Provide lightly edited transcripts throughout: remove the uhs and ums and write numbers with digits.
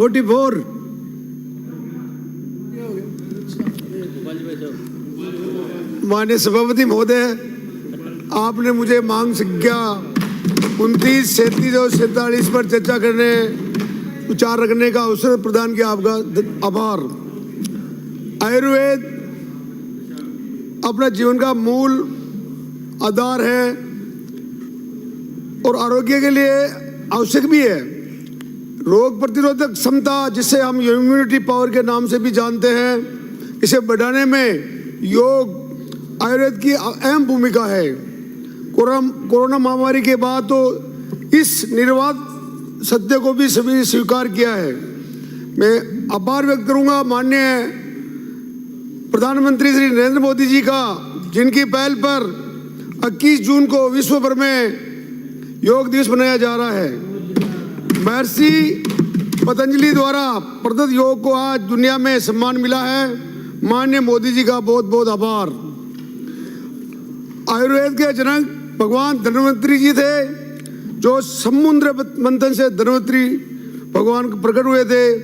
44 माननीय सभापति महोदय, आपने मुझे मांग संख्या 29, 37 और 47 पर चर्चा करने विचार रखने का अवसर प्रदान किया, आपका आभार। आयुर्वेद अपना जीवन का मूल आधार है और आरोग्य के लिए आवश्यक भी है। रोग प्रतिरोधक क्षमता, जिसे हम इम्यूनिटी पावर के नाम से भी जानते हैं, इसे बढ़ाने में योग आयुर्वेद की अहम भूमिका है। कोरोना महामारी के बाद तो इस निर्वात सत्य को भी सभी स्वीकार किया है। मैं आभार व्यक्त करूंगा माननीय प्रधानमंत्री श्री नरेंद्र मोदी जी का, जिनकी पहल पर 21 जून को विश्व भर में योग दिवस मनाया जा रहा है। महर्षि पतंजलि द्वारा प्रदत्त योग को आज दुनिया में सम्मान मिला है। माननीय मोदी जी का बहुत बहुत आभार। आयुर्वेद के जनक भगवान धन्वंतरी जी थे, जो समुद्र मंथन से धन्वंतरी भगवान प्रकट हुए थे,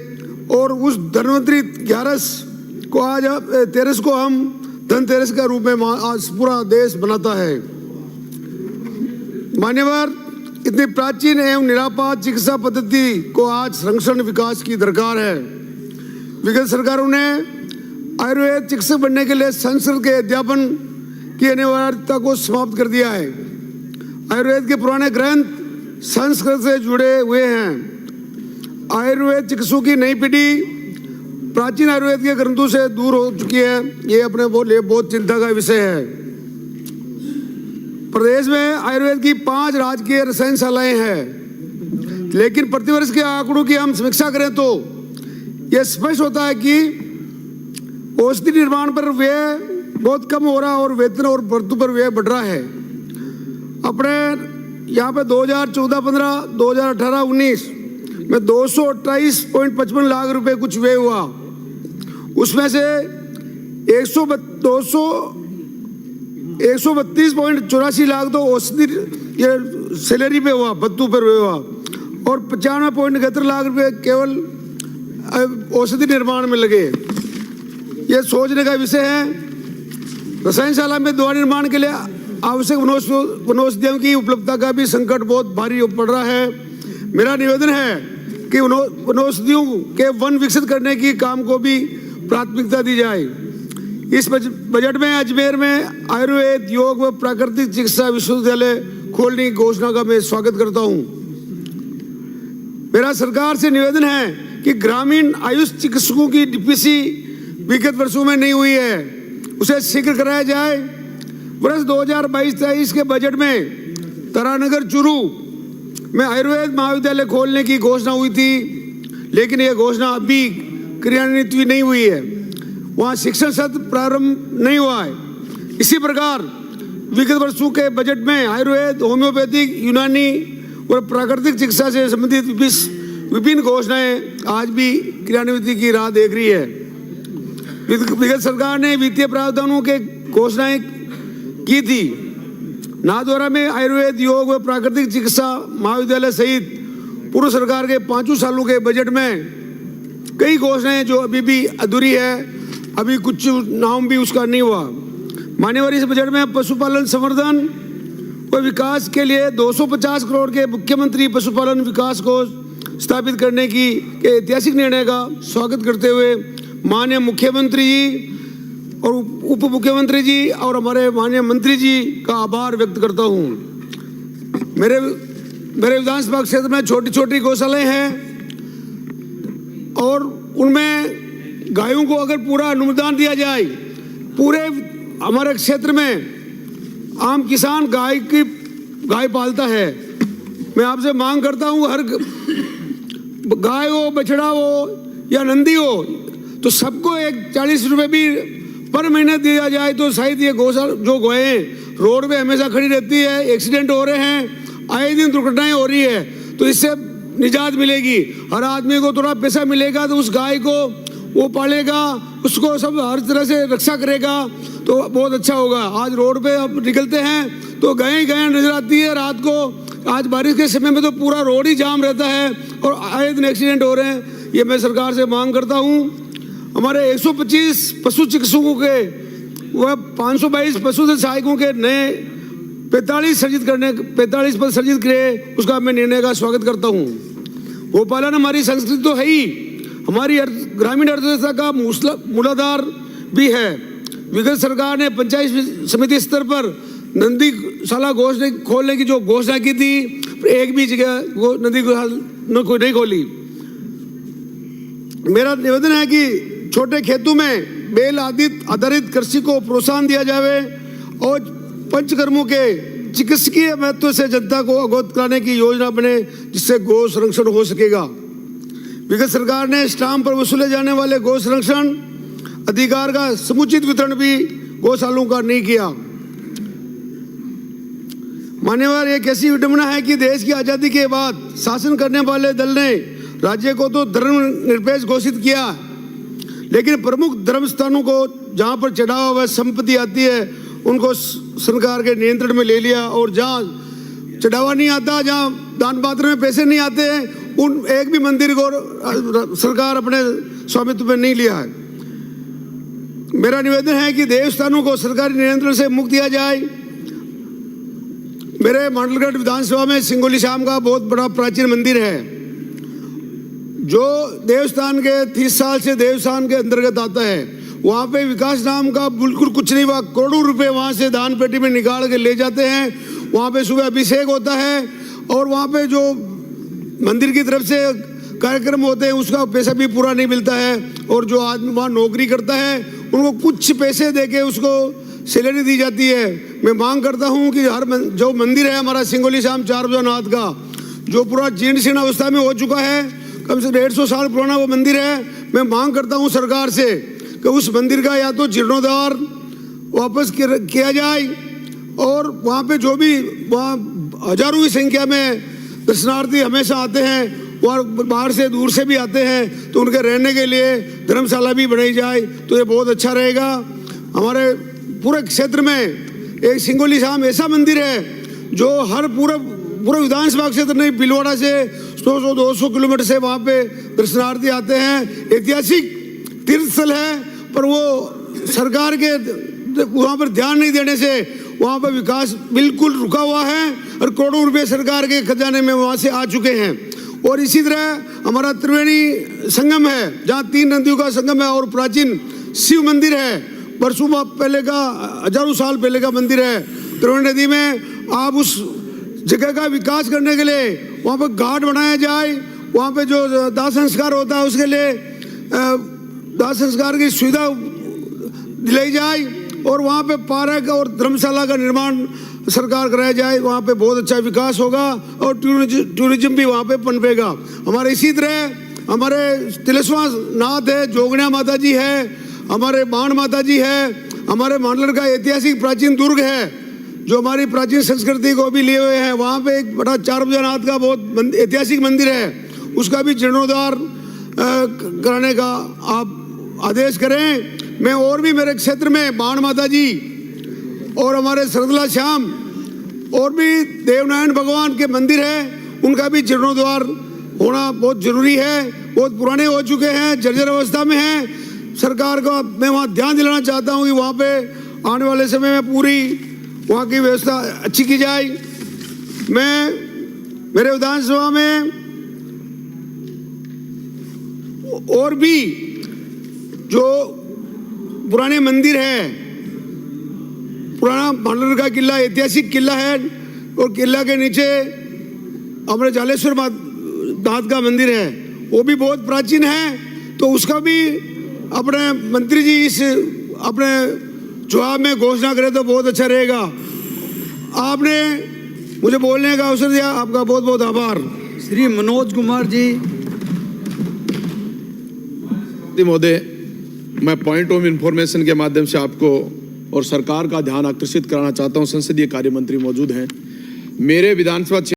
और उस धन्वंतरी 11 को आज 13 को हम धनतेरस के रूप में आज पूरा देश मनाता है। मान्यवर, इतनी प्राचीन एवं निरापद चिकित्सा पद्धति को आज संरक्षण विकास की दरकार है। विगत सरकारों ने आयुर्वेद चिकित्सक बनने के लिए संस्कृत के अध्यापन की अनिवार्यता को समाप्त कर दिया है। आयुर्वेद के पुराने ग्रंथ संस्कृत से जुड़े हुए हैं। आयुर्वेद चिकित्सकों की नई पीढ़ी प्राचीन आयुर्वेद के ग्रंथों से दूर हो चुकी है। ये अपने लिए बहुत चिंता का विषय है। प्रदेश में आयुर्वेद की 5 राजकीय रसायनशालाएं हैं, लेकिन प्रतिवर्ष के आंकड़ों की हम समीक्षा करें तो यह स्पष्ट होता है कि औषधि निर्माण पर व्यय बहुत कम हो रहा है और वेतन और भर्तू पर व्यय बढ़ रहा है। अपने यहाँ पे 2014-15, 2018-19 में 228.55 लाख रुपए कुछ व्यय हुआ। उसमें से 132.84 लाख तो औषधि ये सैलरी पे हुआ, भत्तू पर हुआ, और 95.71 लाख रुपए केवल औषधि निर्माण में लगे। ये सोचने का विषय है। रसायनशाला में दवा निर्माण के लिए आवश्यक वनौषधियों की उपलब्धता का भी संकट बहुत भारी पड़ रहा है। मेरा निवेदन है कि वनौषधियों के वन विकसित करने की काम को भी प्राथमिकता दी जाए। इस बजट में अजमेर में आयुर्वेद, योग व प्राकृतिक चिकित्सा विश्वविद्यालय खोलने की घोषणा का मैं स्वागत करता हूं। मेरा सरकार से निवेदन है कि ग्रामीण आयुष चिकित्सकों की डीपीसी विगत वर्षों में नहीं हुई है, उसे शीघ्र कराया जाए। वर्ष 2022-23 के बजट में तारानगर चूरू में आयुर्वेद महाविद्यालय खोलने की घोषणा हुई थी, लेकिन यह घोषणा अभी क्रियान्वित नहीं हुई है। वहाँ शिक्षण सत्र प्रारंभ नहीं हुआ है। इसी प्रकार विगत वर्षों के बजट में आयुर्वेद, होम्योपैथिक, यूनानी और प्राकृतिक चिकित्सा से संबंधित विभिन्न घोषणाएं आज भी क्रियान्वित की राह देख रही है। विगत सरकार ने वित्तीय प्रावधानों के घोषणाएं की थी। नाथद्वारा में आयुर्वेद, योग व प्राकृतिक चिकित्सा महाविद्यालय सहित पूर्व सरकार के 5 सालों के बजट में कई घोषणाएं जो अभी भी अधूरी है, अभी कुछ नाम भी उसका नहीं हुआ। मान्यवर, इस बजट में पशुपालन संवर्धन व विकास के लिए 250 करोड़ के मुख्यमंत्री पशुपालन विकास कोष स्थापित करने की ऐतिहासिक निर्णय का स्वागत करते हुए माननीय मुख्यमंत्री जी और उप मुख्यमंत्री जी और हमारे माननीय मंत्री जी का आभार व्यक्त करता हूँ। मेरे विधानसभा क्षेत्र में छोटी छोटी गौशालाएं हैं और उनमें गायों को अगर पूरा अनुदान दिया जाए, पूरे हमारे क्षेत्र में आम किसान गाय पालता है। मैं आपसे मांग करता हूँ, हर गाय हो, बछड़ा हो या नंदी हो, तो सबको 40 रुपये भी पर महीने दिया जाए तो शायद ये गौशाला जो गायें रोड पे हमेशा खड़ी रहती है, एक्सीडेंट हो रहे हैं, आए दिन दुर्घटनाएं हो रही है, तो इससे निजात मिलेगी। हर आदमी को थोड़ा पैसा मिलेगा तो उस गाय को वो पालेगा, उसको सब हर तरह से रक्षा करेगा, तो बहुत अच्छा होगा। आज रोड पे अब निकलते हैं तो गायें नजर आती है रात को। आज बारिश के समय में तो पूरा रोड ही जाम रहता है और आए दिन एक्सीडेंट हो रहे हैं। ये मैं सरकार से मांग करता हूँ। हमारे 125 पशु चिकित्सकों के वह 522 पशु सहायकों के नए 45 पद सृजित किए, उसका मैं निर्णय का स्वागत करता हूँ। गोपालन हमारी संस्कृति तो है ही, हमारी ग्रामीण अर्थव्यवस्था का मूलाधार भी है। विगत सरकार ने पंचायत समिति स्तर पर नंदीशाला गौशाला खोलने की जो घोषणा की थी, एक भी जगह वो नदी को नहीं खोली। मेरा निवेदन है कि छोटे खेतों में बेल आधारित कृषि को प्रोत्साहन दिया जाए और पंचकर्मों के चिकित्सकीय महत्व से जनता को अवगत कराने की योजना बने, जिससे गौ संरक्षण हो सकेगा। विगत सरकार ने स्टाम्प पर वसूले जाने वाले गौ संरक्षण अधिकार का समुचित वितरण भी गौशालों का नहीं किया। मान्यवर, एक ऐसी विडंबना है कि देश की आज़ादी के बाद शासन करने वाले दल ने राज्य को तो धर्मनिरपेक्ष घोषित किया, लेकिन प्रमुख धर्म स्थानों को जहां पर चढ़ावा व संपत्ति आती है उनको सरकार के नियंत्रण में ले लिया, और जहां चढ़ावा नहीं आता, जहां दान पात्र में पैसे नहीं आते हैं, उन एक भी मंदिर को सरकार अपने स्वामित्व में नहीं लिया है। मेरा निवेदन है कि देवस्थानों को सरकारी नियंत्रण से मुक्त किया जाए। मेरे मांडलगढ़ विधानसभा में सिंगोली श्याम का बहुत बड़ा प्राचीन मंदिर है, जो देवस्थान के 30 साल से देवस्थान के अंतर्गत आता है। वहाँ पे विकास नाम का बिल्कुल कुछ नहीं हुआ, करोड़ों रुपए वहाँ से दान पेटी में निकाल के ले जाते हैं। वहाँ पे सुबह अभिषेक होता है और वहाँ पे जो मंदिर की तरफ से कार्यक्रम होते हैं उसका पैसा भी पूरा नहीं मिलता है, और जो आदमी वहाँ नौकरी करता है उनको कुछ पैसे देके उसको सैलरी दी जाती है। मैं मांग करता हूँ कि हर जो मंदिर है हमारा सिंगोली श्याम 4 भुजानाथ का, जो पूरा जीर्ण शीर्ण अवस्था में हो चुका है, कम से 150 साल पुराना वो मंदिर है। मैं मांग करता हूँ सरकार से कि उस मंदिर का या तो जीर्णोद्धार वापस किया जाए, और वहाँ पे जो भी वहाँ हजारों की संख्या में दर्शनार्थी हमेशा आते हैं और बाहर से दूर से भी आते हैं, तो उनके रहने के लिए धर्मशाला भी बनाई जाए तो ये बहुत अच्छा रहेगा। हमारे पूरे क्षेत्र में एक सिंगोली श्याम ऐसा मंदिर है जो हर पूरे विधानसभा क्षेत्र नहीं, भीलवाड़ा से 100-200 किलोमीटर से वहाँ पे दर्शनार्थी आते हैं। ऐतिहासिक तीर्थ स्थल है, पर वो सरकार के वहाँ पर ध्यान नहीं देने से वहाँ पर विकास बिल्कुल रुका हुआ है, और करोड़ों रुपए सरकार के खजाने में वहाँ से आ चुके हैं। और इसी तरह हमारा त्रिवेणी संगम है, जहाँ 3 नदियों का संगम है, और प्राचीन शिव मंदिर है, वर्षों पहले का, हजारों साल पहले का मंदिर है। त्रिवेणी नदी में आप उस जगह का विकास करने के लिए वहाँ पर घाट बनाया जाए, वहाँ पे जो दाह संस्कार होता है उसके लिए दाह संस्कार की सुविधा दिलाई जाए, और वहाँ पे पार्क और धर्मशाला का निर्माण सरकार कराया जाए। वहाँ पे बहुत अच्छा विकास होगा और टूरिज्म भी वहाँ पे पनपेगा। हमारे इसी तरह हमारे तिलस्वां नाथ है, जोगनिया माता जी है, हमारे बाण माता जी है, हमारे मांडलगढ़ का ऐतिहासिक प्राचीन दुर्ग है जो हमारी प्राचीन संस्कृति को भी लिए हुए हैं। वहाँ पे एक बड़ा 4 भुजानाथ का बहुत ऐतिहासिक मंदिर है, उसका भी जीर्णोद्धार कराने का आप आदेश करें। मैं और भी मेरे क्षेत्र में बाण माता जी और हमारे सरदला श्याम और भी देवनारायण भगवान के मंदिर है, उनका भी जीर्णोद्धार होना बहुत जरूरी है। बहुत पुराने हो चुके हैं, जर्जर अवस्था में हैं। सरकार को मैं वहाँ ध्यान दिलाना चाहता हूँ कि वहाँ पे आने वाले समय में पूरी वहाँ की व्यवस्था अच्छी की जाए। मैं मेरे विधानसभा में और भी जो पुराने मंदिर है, पुराना मांडलगढ़ का किला ऐतिहासिक किला है, और किला के नीचे हमारे जालेश्वर नाथ का मंदिर है, वो भी बहुत प्राचीन है। तो उसका भी अपने मंत्री जी इस अपने जवाब में घोषणा करें तो बहुत अच्छा रहेगा। आपने मुझे बोलने का अवसर दिया, आपका बहुत बहुत आभार। श्री मनोज कुमार जी। महोदय, मैं पॉइंट ऑफ इंफॉर्मेशन के माध्यम से आपको और सरकार का ध्यान आकर्षित कराना चाहता हूं। संसदीय कार्य मंत्री मौजूद हैं। मेरे विधानसभा